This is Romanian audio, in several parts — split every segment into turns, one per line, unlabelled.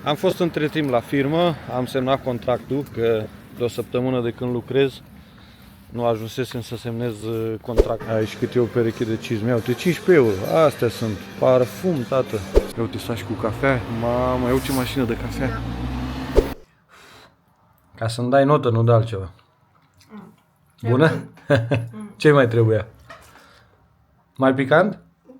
Am fost între timp la firmă, am semnat contractul, că de o săptămână de când lucrez nu ajunsesem să semnez contract. Aici cât e o pereche de cizme, uite, 15 euro, astea sunt, parfum, tată. Ia uite, stai și cu cafea, mamă, ia ce mașină de cafea. Da. Ca să-mi dai notă, nu de altceva. Bună? Ce mai trebuia? Mai picant?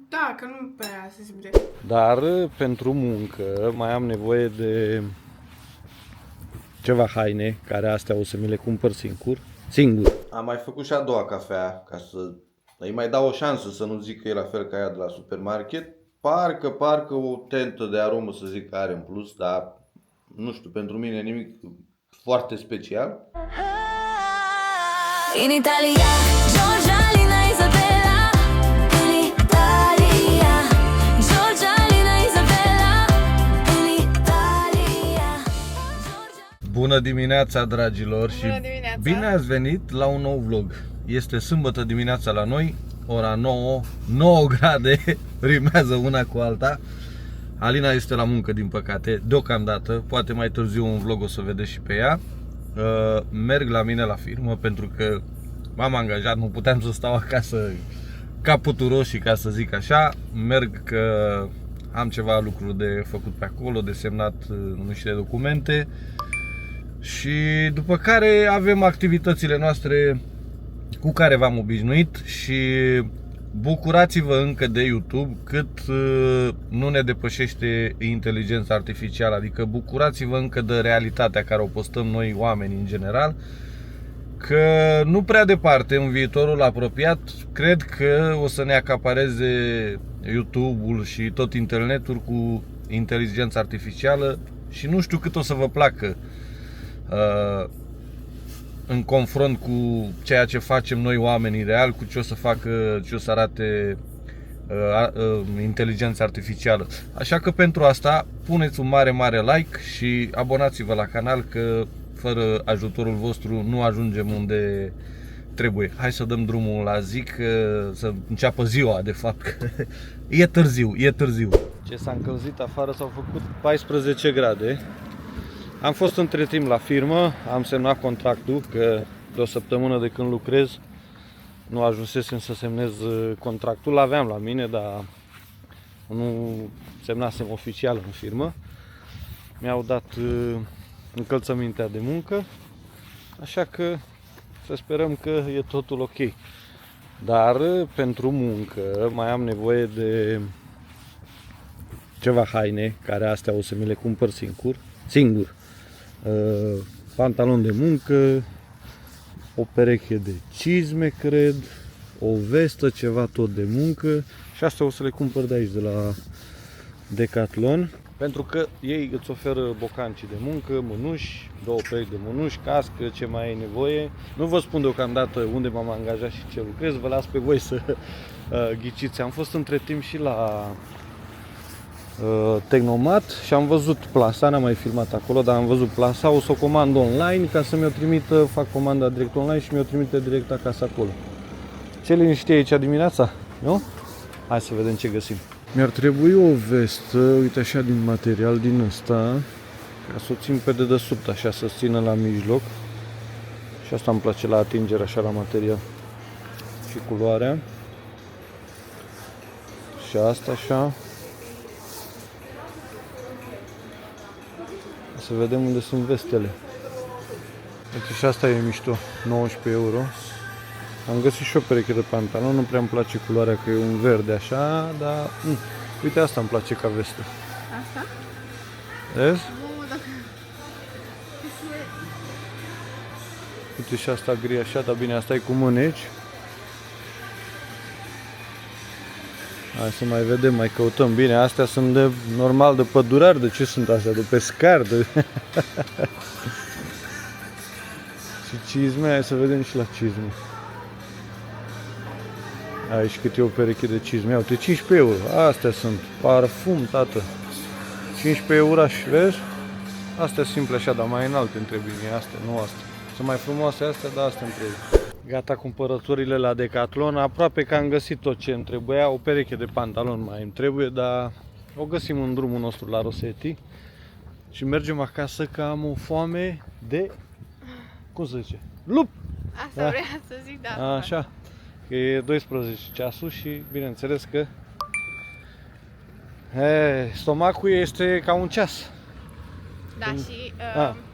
Da, că nu prea se simte.
Dar pentru muncă mai am nevoie de ceva haine, care astea o să mi le cumpăr singur. Am mai făcut și a doua cafea, ca să îi mai dau o șansă, să nu zic că e la fel ca aia de la supermarket. Parcă o tentă de aromă, să zic, că are în plus, dar nu știu, pentru mine nimic foarte special.
In Italia, Giorgia, Lina, Isabella. In Italia, Giorgia, Lina, Isabella. In Italia, Giorgia.
Bună dimineața, dragilor, și
Bună dimineața.
bine ați venit la un nou vlog. Este sâmbătă dimineața la noi, ora 9 grade, rimează una cu alta. Alina este la muncă, din păcate, deocamdată, poate mai târziu un vlog o să vedeți și pe ea. Merg la mine la firmă pentru că m-am angajat, nu puteam să stau acasă ca puturoșii, ca să zic așa. Merg că am ceva lucruri de făcut pe acolo, de semnat niște documente. Și după care avem activitățile noastre cu care v-am obișnuit și bucurați-vă încă de YouTube cât nu ne depășește inteligența artificială, adică bucurați-vă încă de realitatea care o postăm noi oameni în general, că nu prea departe, în viitorul apropiat, cred că o să ne acapareze YouTube-ul și tot internetul cu inteligența artificială și nu știu cât o să vă placă în confront cu ceea ce facem noi oamenii real, cu ce o să facă, ce o să arate inteligența artificială. Așa că pentru asta puneți un mare like și abonați-vă la canal, că fără ajutorul vostru nu ajungem unde trebuie. Hai să dăm drumul la zi, să înceapă ziua, de fapt, că e târziu. Ce s-a încălzit afară, s-au făcut 14 grade. Am fost între timp la firmă, am semnat contractul, că de o săptămână de când lucrez nu ajunsesem să semnez contractul. L-aveam la mine, dar nu semnasem oficial în firmă. Mi-au dat încălțămintea de muncă, așa că să sperăm că e totul ok. Dar pentru muncă mai am nevoie de ceva haine, care astea o să mi le cumpăr singur. Pantalon de muncă, o pereche de cizme, cred, o vestă, ceva tot de muncă, și astea o să le cumpăr de aici, de la Decathlon, pentru că ei îți oferă bocancii de muncă, mânuși, 2 perechi de mânuși, cască, ce mai ai nevoie. Nu vă spun deocamdată unde m-am angajat și ce lucrez, vă las pe voi să ghiciți. Am fost între timp și la Tehnomat și am văzut plasa, n-am mai filmat acolo, dar am văzut plasa, o să o comand online ca să mi-o trimită, fac comanda direct online și mi-o trimite direct acasă acolo. Ce liniște aici dimineața, nu? Hai să vedem ce găsim. Mi-ar trebui o vestă, uite așa, din material din ăsta, ca să o țin pe dedesubt, așa, să țină la mijloc. Și asta îmi place la atingere, așa, la material. Și culoarea. Și asta așa. Să vedem unde sunt vestele. Uite, și asta e mișto, 19 euro. Am găsit și o pereche de pantaloni, nu prea îmi place culoarea, că e un verde așa, dar uite, asta îmi place ca vestă.
Asta?
Vezi?
Nu, dacă...
Uite și asta gri așa, dar bine, asta e cu mâneci. Hai să mai vedem, mai căutăm. Bine, astea sunt de normal de pădurari, de ce sunt astea? De pescar, de... Și cizme, hai să vedem și la cizme. Aici cât e o pereche de cizme, uite, 15 euro, astea sunt, parfum, tată. 15 euro, și vezi? Astea simple așa, dar mai înalte îmi trebuie mie, astea, nu astea. Sunt mai frumoase astea, dar astea îmi trebuie. Gata cumpărăturile la Decathlon, aproape că am găsit tot ce îmi trebuia, o pereche de pantaloni mai îmi trebuie, dar o găsim în drumul nostru la Rosetti. Și mergem acasă că am o foame de, cum se zice, lup!
Asta vrea să zic, da.
Așa, că e 12 ceasul și bineînțeles că stomacul este ca un ceas.
Da, și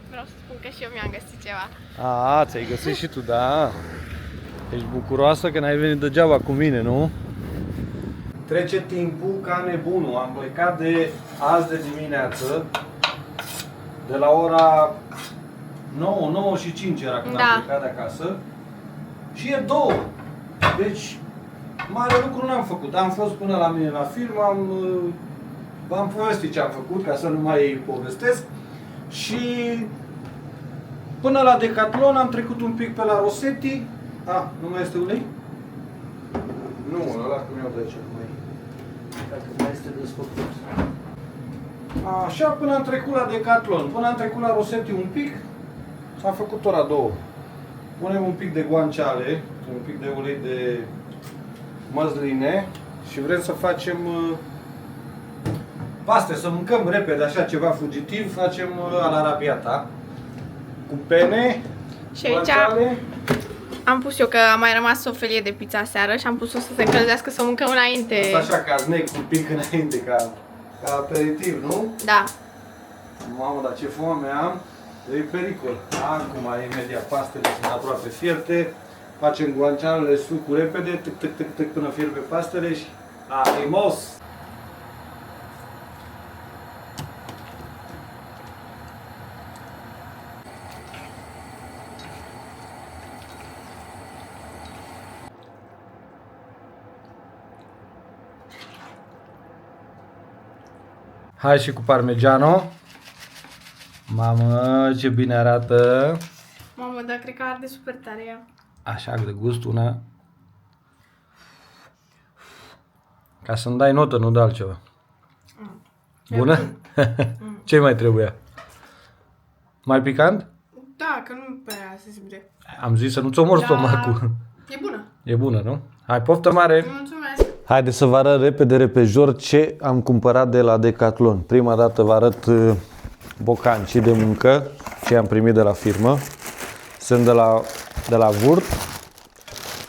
vreau să spun că și eu mi-am găsit ceva.
Ți-ai găsit și tu, da. Ești bucuroasă că n-ai venit degeaba cu mine, nu? Trece timpul ca nebunul. Am plecat de azi de dimineață, de la ora 9 și 5 era când am plecat de acasă. Și e 2. Deci, mare lucru n-am făcut. Am fost până la mine la firmă, v-am povestit ce am făcut, ca să nu mai povestesc. Și până la Decathlon am trecut un pic pe la Rossetti. Nu mai este ulei? Nu, ăla cum iau de aici. Dacă mai este desfăcut. Așa, până am trecut la Decathlon. Până am trecut la Rossetti un pic, am făcut ora 2. Punem un pic de guanciale, un pic de ulei de măsline și vrem să facem paste, să mâncăm repede, așa ceva fugitiv, facem all'arrabbiata cu pene,
și aici
guanciale.
am pus eu că a mai rămas o felie de pizza seară și am pus-o să se încălzească să mâncăm înainte.
Asta așa, ca snack, un pic înainte, ca aperitiv, nu?
Da.
Mamă, dar ce foame am, e pericol. Acum, imediat, pastele sunt aproape fierte, facem guancialele, sucul repede, tâc, până fierbe pastele și animos! Hai și cu parmigiano. Mamă, ce bine arată.
Mamă, dar cred că arde super tare ea.
Așa, de gust una. Ca să-mi dai notă, nu de altceva. Bună? Ce mai trebuia? Mai picant?
Da, că nu prea se simte.
Am zis să nu-ți omori stomacul.
E bună.
E bună, nu? Hai, poftă mare!
Mulțumesc!
Haideți să vă arăt repejor ce am cumpărat de la Decathlon. Prima dată vă arăt bocancii de muncă, ce am primit de la firmă. Sunt de la Vurt.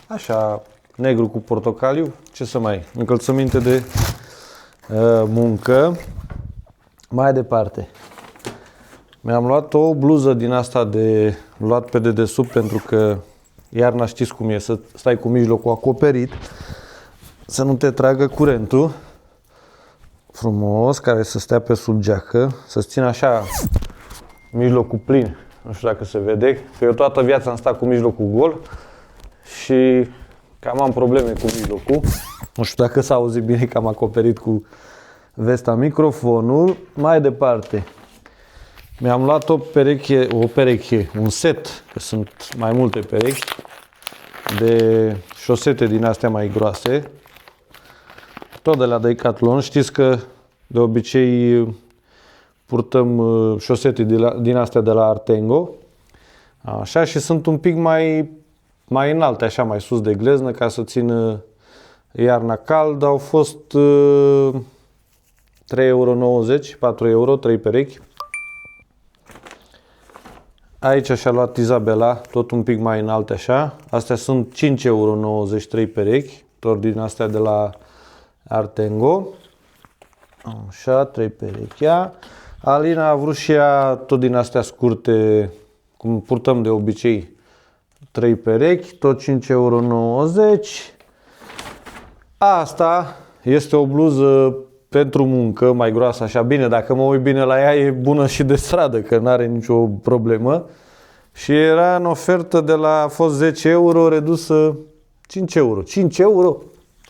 Așa, negru cu portocaliu. Ce să mai... Încălțăminte de muncă. Mai departe. Mi-am luat o bluză din asta de luat pe dedesubt, pentru că iarna știți cum e, să stai cu mijlocul acoperit, să nu te tragă curentul. Frumos, care să stea pe sub geacă, să-ți țină așa mijlocul plin. Nu știu dacă se vede, că eu toată viața am stat cu mijlocul gol și cam am probleme cu mijlocul. Nu știu dacă s-a auzit bine că am acoperit cu vesta microfonul. Mai departe, mi-am luat o pereche, un set, că sunt mai multe perechi, de șosete din astea mai groase, tot de la Decathlon. Știți că de obicei purtăm șosete din astea de la Artengo, așa, și sunt un pic mai înalte, așa, mai sus de gleznă, ca să țină iarna caldă. Au fost 3,90 €, 4 euro, 3 perechi. Aici și-a luat Izabela, tot un pic mai înalte așa. Astea sunt 5,90 € 3 perechi, tot din astea de la Artengo. Așa, 3 perechi. Alina a vrut și ea tot din astea scurte, cum purtăm de obicei, 3 perechi, tot 5,90 €. Asta este o bluză pentru muncă, mai groasă, așa. Bine, dacă mă uit bine la ea, e bună și de stradă, că n-are nicio problemă. Și era în ofertă a fost 10 euro, redusă 5 euro. 5 euro?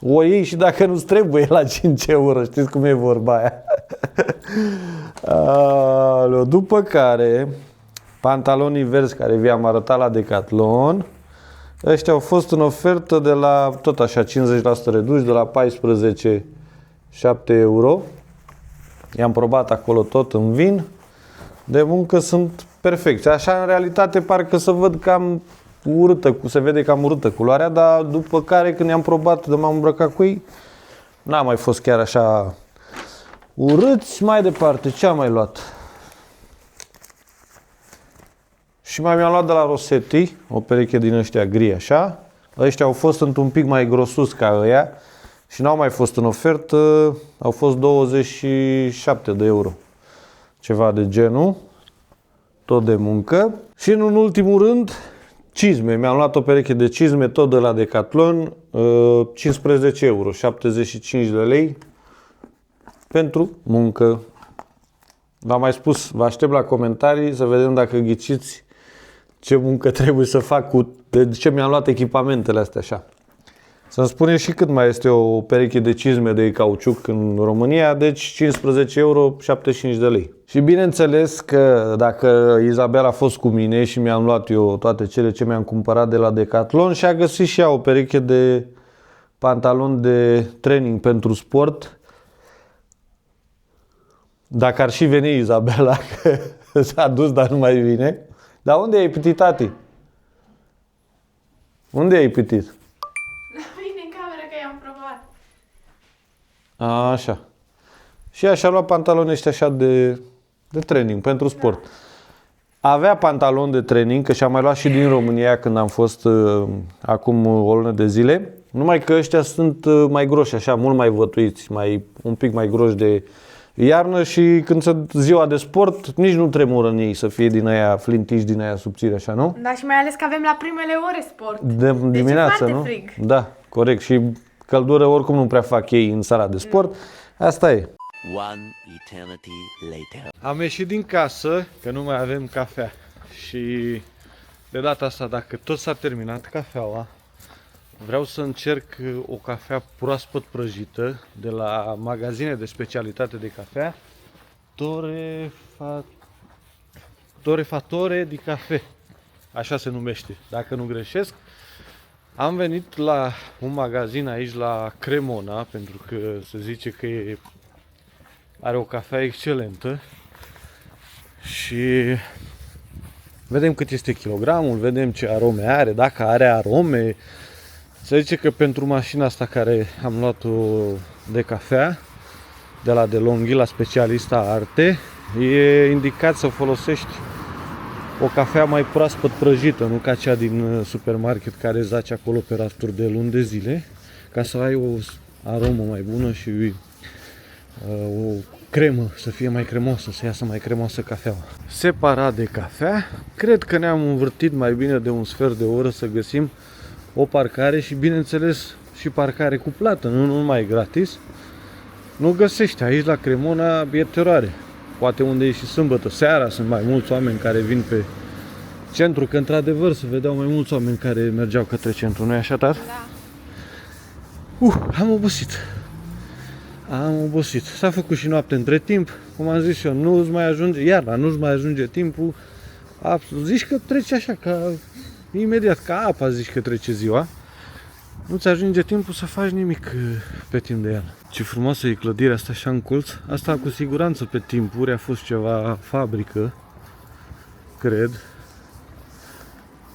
O iei și dacă nu-ți trebuie la 5 euro, știți cum e vorba aia. După care, pantalonii verzi care vi-am arătat la Decathlon, ăștia au fost în ofertă de la, tot așa, 50% reduși, de la 14, 7 euro. I-am probat acolo tot în vin. De muncă sunt perfecți. Așa, în realitate, parcă să văd cam urâtă, se vede cam urâtă culoarea, dar după care, când i-am probat, de m-am îmbrăcat cu ei, n-a mai fost chiar așa urâți. Mai departe, ce am mai luat? Și mai mi-am luat de la Rossetti o pereche din ăștia gri așa. Ăștia au fost într-un pic mai grosus ca ăia și n-au mai fost în ofertă, au fost 27 de euro. Ceva de genul, tot de muncă. Și în ultimul rând, cizme. Mi-am luat o pereche de cizme, tot de la Decathlon, 15 euro, 75 de lei pentru muncă. V-am mai spus, vă aștept la comentarii să vedem dacă ghiciți ce muncă trebuie să fac, de ce mi-am luat echipamentele astea așa. Să-mi spuneți și cât mai este o pereche de cizme de cauciuc în România, deci 15 euro, 75 de lei. Și bineînțeles că dacă Izabela a fost cu mine și mi-am luat eu toate cele ce mi-am cumpărat de la Decathlon și a găsit și ea o pereche de pantaloni de training pentru sport. Dacă ar și veni Izabela, că s-a dus, dar nu mai vine. Dar unde ai pitit, tati? Unde ai pitit?
La mine în cameră, că i-am provat.
Așa. Și ea și-a luat pantaloni ăștia așa de training, pentru sport. Avea pantaloni de training, că și-am mai luat și din România când am fost acum o lună de zile. Numai că ăștia sunt mai groși, așa, mult mai vătuiți, un pic mai groși de iarnă și când se ziua de sport, nici nu tremură în ei să fie din aia flintiși, din aia subțiri, așa, nu?
Da, și mai ales că avem la primele ore sport.
De dimineață,
deci e
nu?
foarte frig.
Da, corect. Și căldură oricum nu prea fac ei în sala de sport. Asta e.
One eternity later.
Am ieșit din casă, că nu mai avem cafea. Și de data asta, dacă tot s-a terminat cafeaua, vreau să încerc o cafea proaspăt prăjită de la magazine de specialitate de cafea, Torrefatore di Caffè, așa se numește, dacă nu greșesc. Am venit la un magazin aici la Cremona, pentru că se zice că are o cafea excelentă și vedem cât este kilogramul, vedem ce arome are, dacă are arome. Se zice că pentru mașina asta care am luat-o de cafea, de la DeLonghi, la specialista Arte, e indicat să folosești o cafea mai proaspăt prăjită, nu ca cea din supermarket care zace acolo pe rafturi de luni de zile, ca să ai o aromă mai bună și o cremă, să fie mai cremoasă, să iasă mai cremoasă cafeaua. Separat de cafea, cred că ne-am învârtit mai bine de un sfert de oră să găsim o parcare și, bineînțeles, și parcare cu plată, nu numai gratis. Nu găsești aici la Cremona, e teroare. Poate unde e și sâmbătă seara, sunt mai mulți oameni care vin pe centru, că într-adevăr se vedeau mai mulți oameni care mergeau către centru, nu-i așa, tat? Da. Am obosit. Am obosit. S-a făcut și noapte între timp, cum am zis eu, nu-ți mai ajunge, iarna, nu-ți mai ajunge timpul. Zici că trece așa, ca imediat, ca apa zici că trece ziua. Nu-ți ajunge timpul să faci nimic pe timp de iarnă. Ce frumoasă e clădirea asta așa în colț. Asta cu siguranță pe timpuri a fost ceva fabrică, cred.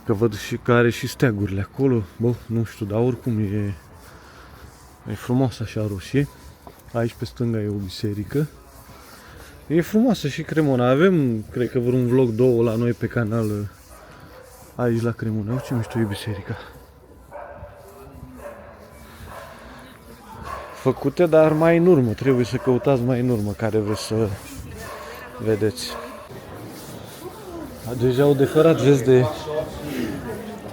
Că văd și că are și steagurile acolo. Bă, nu știu, dar oricum e frumos așa roșie. Aici pe stânga e o biserică. E frumoasă și Cremona. Avem, cred că vreun vlog 2 la noi pe canal aici la Cremona. Uite ce mișto e biserica. Făcute, dar mai în urmă. Trebuie să căutați mai în urmă care vreți să vedeți. Deja au decorat, vezi,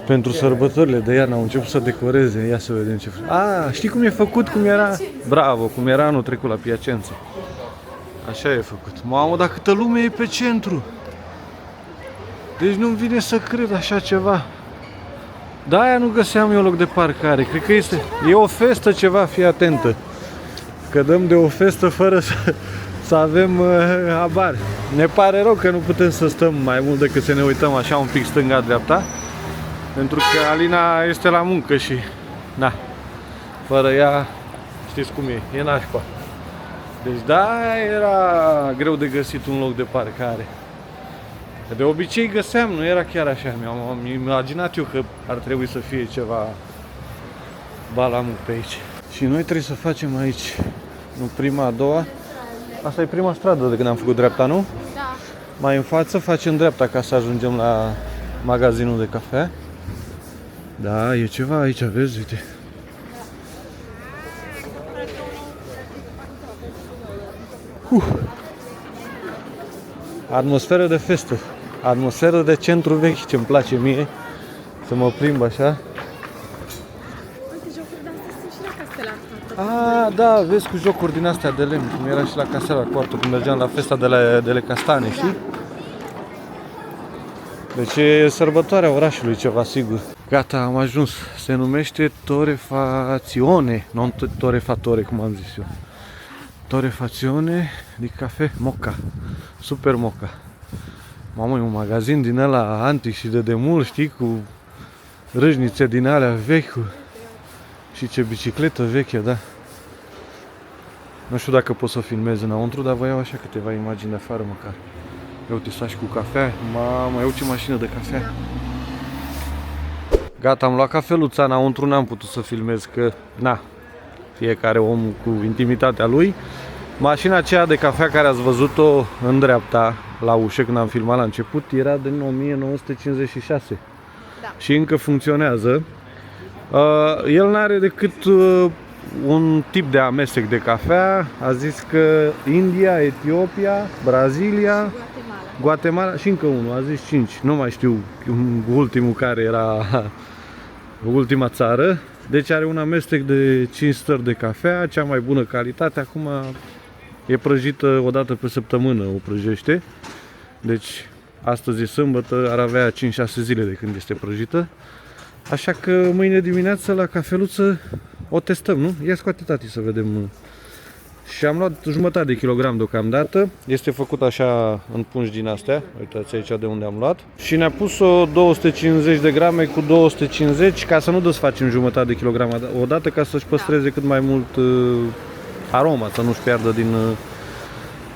pentru sărbătorile de iarnă au început să decoreze. Ia să vedem ce frumos. Știi cum e făcut? Cum era? Bravo, cum era anul trecut la Piacenza. Așa e făcut. Mamă, dar câtă lume e pe centru. Deci nu-mi vine să cred așa ceva. Da, nu găseam eu loc de parcare. Cred că e o festă ceva, fii atentă. Că dăm de o festă fără să avem habar. Ne pare rău că nu putem să stăm mai mult decât să ne uităm așa un pic stânga-dreapta. Pentru că Alina este la muncă și, na, fără ea, știți cum e nașpa. Deci da, era greu de găsit un loc de parcare. De obicei găseam, nu era chiar așa. Mi-am imaginat eu că ar trebui să fie ceva balamuc pe aici. Și noi trebuie să facem aici, nu prima, a doua. Asta e prima stradă de când am făcut dreapta, nu?
Da.
Mai în față facem dreapta ca să ajungem la magazinul de cafea. Da, e ceva aici, vezi, uite. Atmosferă de festă. Atmosferă de centru vechi, ce-mi place mie. Să mă plimb așa.
Uite, jocuri de-astea sunt și la Castela.
Ah, da, vezi, cu jocuri din astea de lemn, cum era și la Casela Cuarto, când mergeam la festa de le Castane, știi? Deci e sărbătoarea orașului ceva, sigur. Gata, am ajuns. Se numește Torrefazione, non Torrefatore, cum am zis eu. Torrefazione di caffè Moca. Super Moca. Mamă, e un magazin din ăla antic și de demult, știi, cu râșnițe din alea vechi. Și ce bicicletă veche, da. Nu știu dacă pot să o filmez înăuntru, dar vă iau așa câteva imagini de afară măcar. Ia uite, stai și cu cafea. Mamă, ia uite mașină de cafea. Gata, am luat cafeluța înăuntru, n-am putut să filmez, că, na, fiecare om cu intimitatea lui. Mașina aceea de cafea care ați văzut-o în dreapta, la ușă, când am filmat la început, era din 1956.
Da.
Și încă funcționează. El n-are decât un tip de amestec de cafea. A zis că India, Etiopia, Brazilia, Guatemala și încă unul, a zis 5. Nu mai știu ultimul care era ultima țară. Deci are un amestec de 5 stări de cafea, cea mai bună calitate. Acum e prăjită o dată pe săptămână, o prăjește. Deci astăzi e sâmbătă, ar avea 5-6 zile de când este prăjită. Așa că mâine dimineață la cafeluță o testăm, nu? Ia scoate, tati, să vedem. Și am luat jumătate de kilogram deocamdată. Este făcut așa în pungi din astea. Uitați aici de unde am luat. Și ne-a pus-o 250 de grame cu 250 ca să nu desfacem jumătate de kilogram odată, ca să-și păstreze cât mai mult aroma, să nu-și piardă din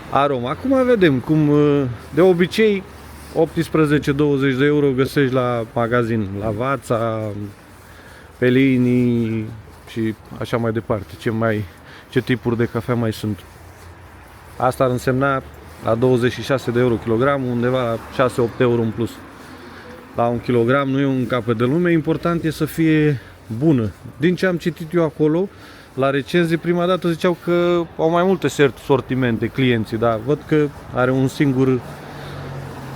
aroma. Acum vedem cum de obicei 18-20 de euro găsești la magazin, la Vața, Pelini și așa mai departe. Ce tipuri de cafea mai sunt. Asta ar însemna la 26 de euro kilogramul, undeva la 6-8 euro în plus. La un kilogram nu e un capăt de lume, important e să fie bună. Din ce am citit eu acolo, la recenzii, prima dată ziceau că au mai multe sortimente clienții, dar văd că are un singur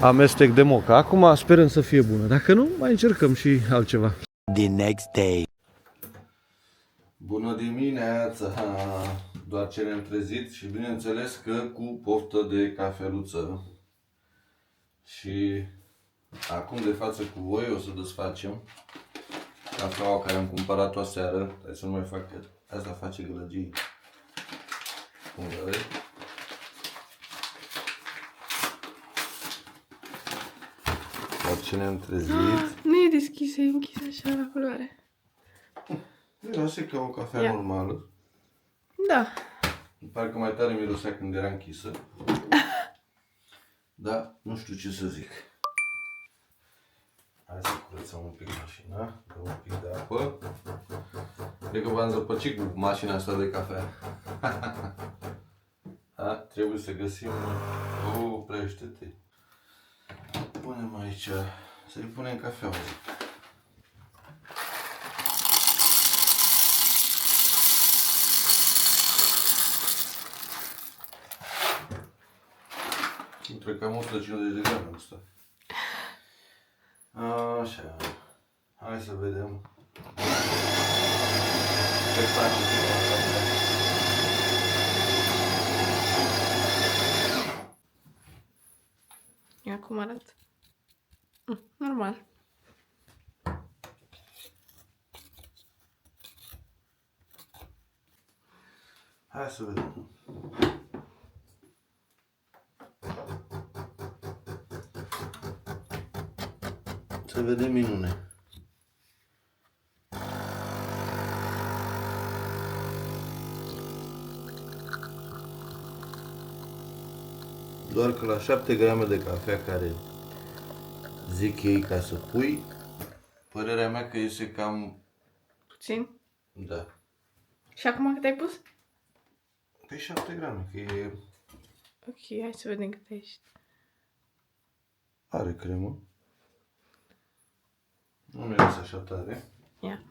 amestec de moca. Acum sperăm să fie bună. Dacă nu, mai încercăm și altceva.
The next day.
Bună dimineața! Doar ce ne-am trezit și bineînțeles că cu poftă de cafeluță. Și acum de față cu voi o să desfacem cafeaua care am cumpărat-o aseară. Hai să nu mai fac, că asta face gălăgii. Cum vedeți? Doar ce ne-am trezit.
Nu e deschisă, e închisă așa la culoare.
Miroase ca o cafea
Ia.
normală.
Da.
Parcă mai tare mirosea când era închisă. Da, nu știu ce să zic. Hai să curățăm un pic mașina, dăm un pic de apă. Cred că v-am zăpăcit cu mașina asta de cafea. Da, trebuie să găsim... Oprește-te. Punem aici, să-i punem cafeaua. Intră cam 150 de grame ăsta. Așa. Hai să vedem ce face asta.
Ia cum arată. Normal.
Hai să vedem. Să vedem minune. Doar că la 7 grame de cafea care zic ei ca să pui, părerea mea că iese cam...
Puțin.
Da.
Și acum cât ai pus?
Pe 7 grame, că e...
Ok, hai să vedem cât ești.
Are cremă. Nu miroase așa tare
Ia.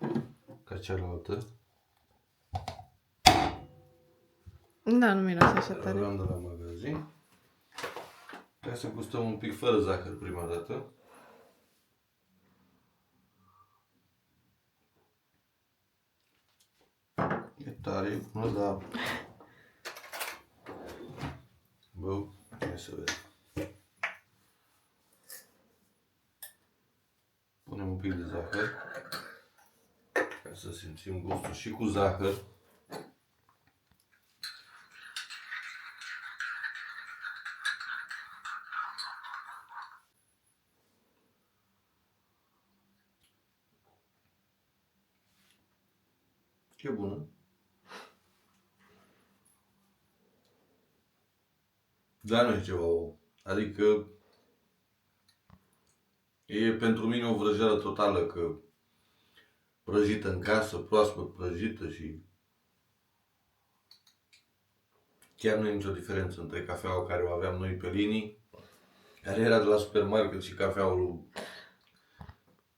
ca cealaltă.
Da, nu miroase așa tare.
Aveam de la magazin. Hai să gustăm un pic fără zahăr prima dată. E tare, e bună, dar... Bă, hai să vedem. Punem un pic de zahăr. Ca să simțim gustul și cu zahăr. E bună. Dar nu e ceva ou. Adică e pentru mine o vrăjeală totală că prăjită în casă, proaspăt prăjită și chiar nu e nicio diferență între cafeaua care o aveam noi pe linii, care era de la supermarket, și cafeaua lui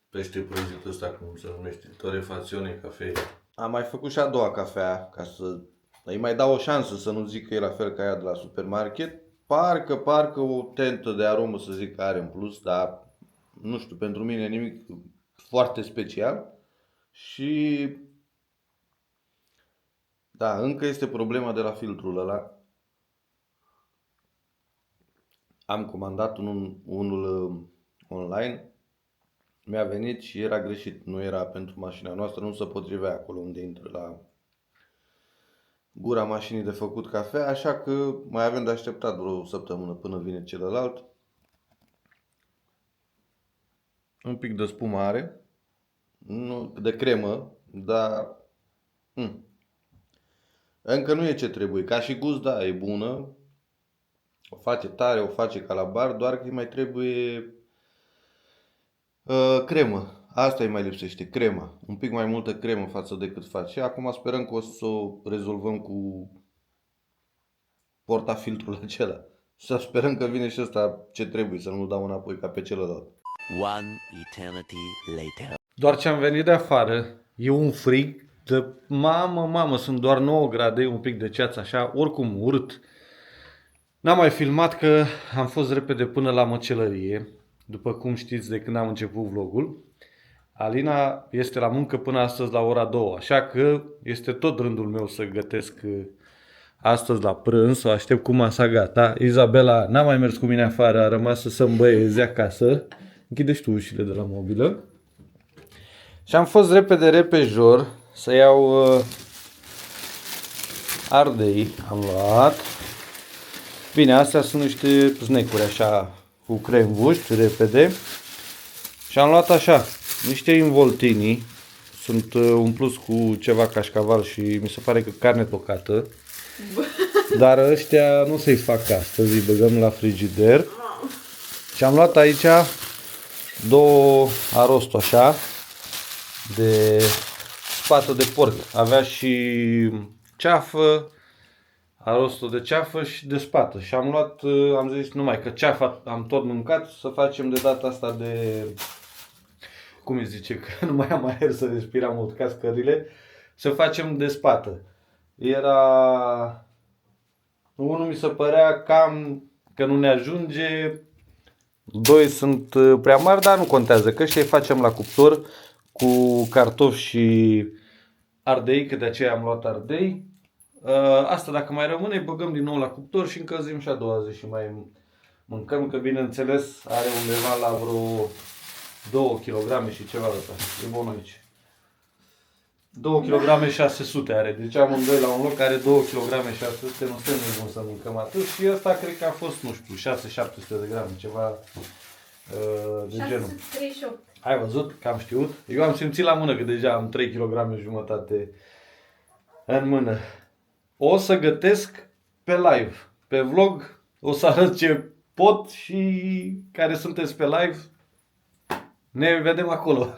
pește prăjit ăsta, cum se numește, torrefazione cafe. Am mai făcut și a doua cafea, ca să îi mai dau o șansă, să nu zic că e la fel ca aia de la supermarket. Parcă o tentă de aromă, să zic, că are în plus, dar nu știu, pentru mine nimic foarte special. Și da, încă este problema de la filtrul ăla. Am comandat unul online, mi-a venit și era greșit, nu era pentru mașina noastră, nu se potrivea acolo unde intră la gura mașinii de făcut cafea, așa că mai avem de așteptat vreo săptămână până vine celălalt. Un pic de spumă are, nu de cremă, dar încă nu e ce trebuie. Ca și gust, da, e bună, o face tare, o face ca la bar, doar că îi mai trebuie cremă. Asta îi mai lipsește, crema. Un pic mai multă cremă față de cât face. Și acum sperăm că o să o rezolvăm cu portafiltrul acela. Să sperăm că vine și ăsta ce trebuie, să nu dau înapoi ca pe celălalt.
One eternity later.
Doar ce am venit de afară, e un frig de mamă, sunt doar 9 grade, un pic de ceață așa, oricum urât. N-am mai filmat că am fost repede până la măcelărie, după cum știți de când am început vlogul. Alina este la muncă până astăzi la ora 2, așa că este tot rândul meu să gătesc astăzi la prânz, o aștept cu masa gata. Izabela n-a mai mers cu mine afară, a rămas să îmbăieze acasă. Închide și tu ușile de la mobilă. Și am fost repejor să iau ardei, am luat. Bine, astea sunt niște snack-uri așa cu cremvuști, repede. Și am luat așa, niște involtini, sunt umpluți cu ceva cașcaval și mi se pare că carne tocată. Dar ăștia nu se-i fac astăzi, îi băgăm la frigider. Și am luat aici 2 arosto așa, de spată de porc. Avea și ceafă, arosto de ceafă și de spată. Și am luat, am zis numai că ceafa am tot mâncat, să facem de data asta de, cum îi zice, că nu mai am aer să respiram, mult cascările, să facem de spată. Era, unul mi se părea cam că nu ne ajunge, 2 sunt prea mari, dar nu contează, că ăștia îi facem la cuptor cu cartofi și ardei, că de aceea am luat ardei. Asta dacă mai rămâne, băgăm din nou la cuptor și încălzim și a doua zi și mai mâncăm, că bineînțeles are undeva la vreo 2 kg și ceva de asta. E bun aici. 2 kg 600 are, deci amândoi la un loc are 2 kg 600, nu suntem nebuni să mâncăm atât. Și ăsta cred că a fost, nu știu, 600-700 de grame, ceva de genul.
638.
Ai văzut că am știut? Eu am simțit la mână că deja am 3 kg jumătate în mână. O să gătesc pe live, pe vlog, o să arăt ce pot și care sunteți pe live, ne vedem acolo.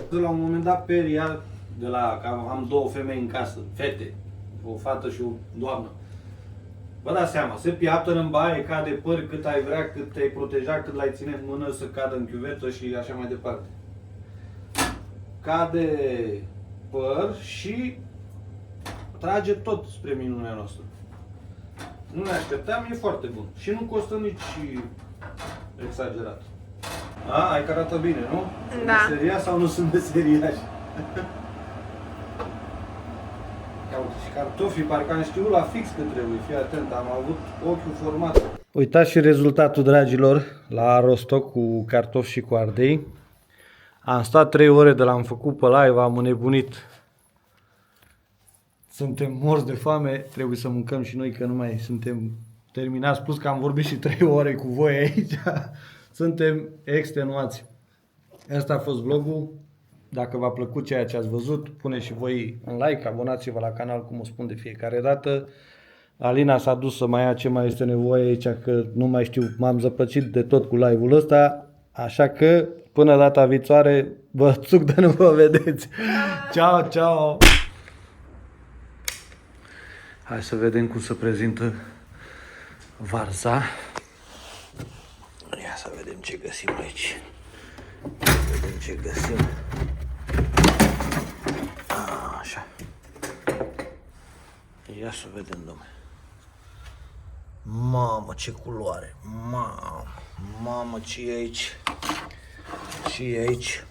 La un moment dat Peria, de la, că am 2 femei în casă, fete, o fată și o doamnă. Vă dați seama, se piaptă în baie, cade păr cât ai vrea, cât te-ai proteja, cât l-ai ține în mână să cadă în chiuvetă și așa mai departe. cade păr și trage tot spre minunea noastră. Nu ne așteptam, e foarte bun. Și nu costă nici exagerat. A, ai că arată bine, nu?
Da.
Sunt meseriași sau nu sunt meseriași? Ia uite, și cartofii, parcă am știut la fix că trebuie, fii atent, am avut ochiul format. Uitați și rezultatul, dragilor, la rostoc cu cartofi și cu ardei. Am stat 3 ore de l-am făcut pe live, am înnebunit. Suntem morți de foame, trebuie să mâncăm și noi că nu mai suntem terminați, plus că am vorbit și 3 ore cu voi aici. Suntem extenuați. Asta a fost vlogul. Dacă v-a plăcut ceea ce ați văzut, puneți și voi un like, abonați-vă la canal, cum o spun de fiecare dată. Alina s-a dus să mai ia ce mai este nevoie aici, că nu mai știu, m-am zăpăcit de tot cu live-ul ăsta. Așa că, până data viitoare, vă țuc de nu vă vedeți. Ciao, ciao! Hai să vedem cum se prezintă varza. Ia să vedem ce găsim aici. Vedem ce găsim. Așa. Ia să vedem, domnule. Mamă, ce culoare. Mamă, ce e aici. Ce e aici.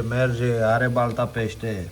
Merge, are balta pește.